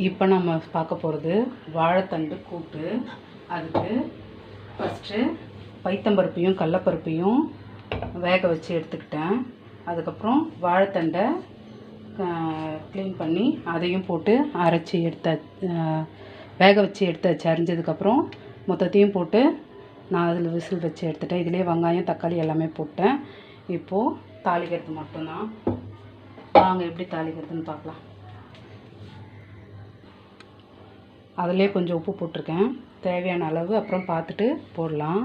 இப்போ நம்ம பார்க்க போகிறது வாழைத்தண்டு கூட்டு. அதுக்கு ஃபஸ்ட்டு பைத்தம்பருப்பையும் கடலப்பருப்பையும் வேக வச்சு எடுத்துக்கிட்டேன். அதுக்கப்புறம் வாழைத்தண்டை க்ளீன் பண்ணி அதையும் போட்டு அரைச்சி வேக வச்சு எடுத்தாச்சு. அரைஞ்சதுக்கப்புறம் மொத்தத்தையும் போட்டு நான் அதில் விசில் வச்சு எடுத்துட்டேன். இதிலே வெங்காயம் தக்காளி எல்லாமே போட்டேன். இப்போது தாளிக்கிறது மட்டும்தான். வாங்க எப்படி தாளிக்கிறதுன்னு பார்க்கலாம். அதிலே கொஞ்சம் உப்பு போட்டிருக்கேன், தேவையான அளவு. அப்புறம் பார்த்துட்டு போடலாம்.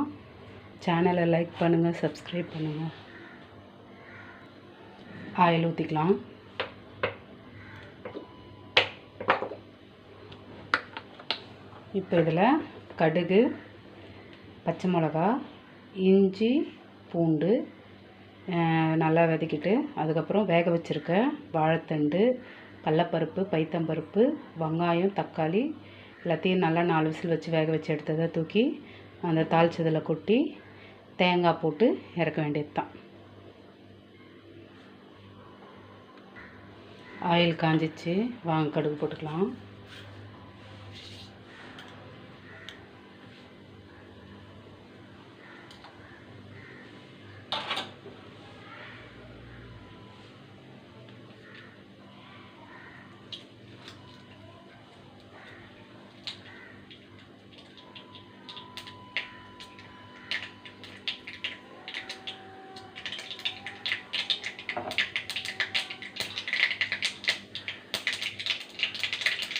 சேனலை லைக் பண்ணுங்கள், சப்ஸ்கிரைப் பண்ணுங்கள். ஆயில் ஊற்றிக்கலாம். இப்போ இதில் கடுகு, பச்சை மிளகா, இஞ்சி, பூண்டு நல்லா வதக்கிட்டு, அதுக்கப்புறம் வேக வச்சுருக்க வாழைத்தண்டு, கடலப்பருப்பு, பைத்தம்பருப்பு, வெங்காயம், தக்காளி எல்லாத்தையும் நல்லா 4 விசில் வச்சு வேக வச்சு எடுத்ததை தூக்கி அந்த தாளிச்சதில் கொட்டி தேங்காய் போட்டு இறக்க வேண்டியது தான். ஆயில் காஞ்சிச்சு, வாங்க கடுகு போட்டுக்கலாம்.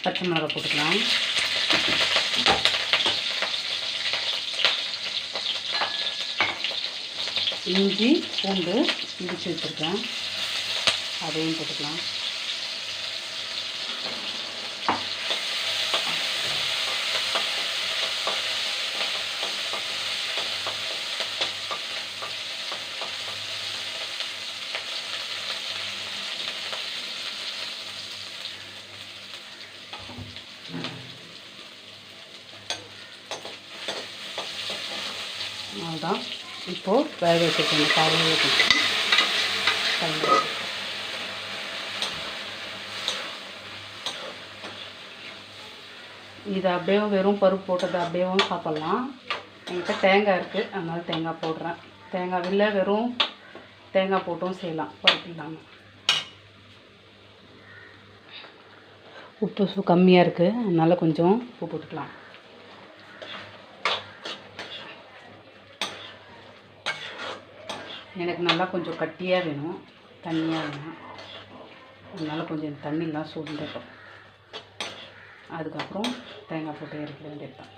பச்சை மிளகாய் போட்டுக்கலாம். இஞ்சி பூண்டு இடித்து வச்சுருக்கேன், அதையும் போட்டுக்கலாம். அவ்வளோதான். இப்போது வேக வச்சுருக்கேன் காலையில் இது அப்படியே வெறும் பருப்பு போட்டது அப்படியேவும் சாப்பிட்லாம். என்கிட்ட தேங்காய் இருக்குது, அதனால் தேங்காய் போடுறேன். தேங்காய் இல்லை, வெறும் தேங்காய் போட்டும் செய்யலாம் பருப்பு இல்லாமல். உப்பு கம்மியாக இருக்குது, அதனால் கொஞ்சம் உப்பு போட்டுக்கலாம். எனக்கு நல்லா கொஞ்சம் கட்டியாக வேணும், தண்ணியாக வேணும். அதனால் கொஞ்சம் தண்ணிலாம் சூடுண்டட்டும். அதுக்கப்புறம் தேங்காய் போட்டு இறக்க வேண்டியது தான்.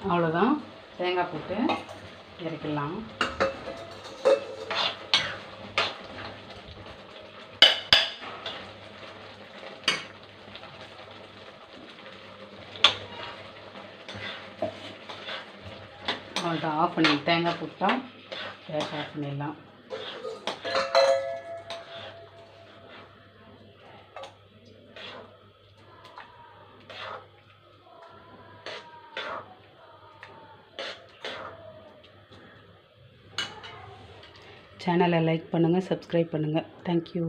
அவ்வளோதான், தேங்காய் போட்டு இறக்கிடலாம். அவ்வளோதான், ஆஃப் பண்ணி தேங்காய் போட்டால் கேஸ் ஆஃப் பண்ணிடலாம். சேனலை லைக் பண்ணுங்கள், சப்ஸ்கிரைப் பண்ணுங்கள். தேங்க்யூ.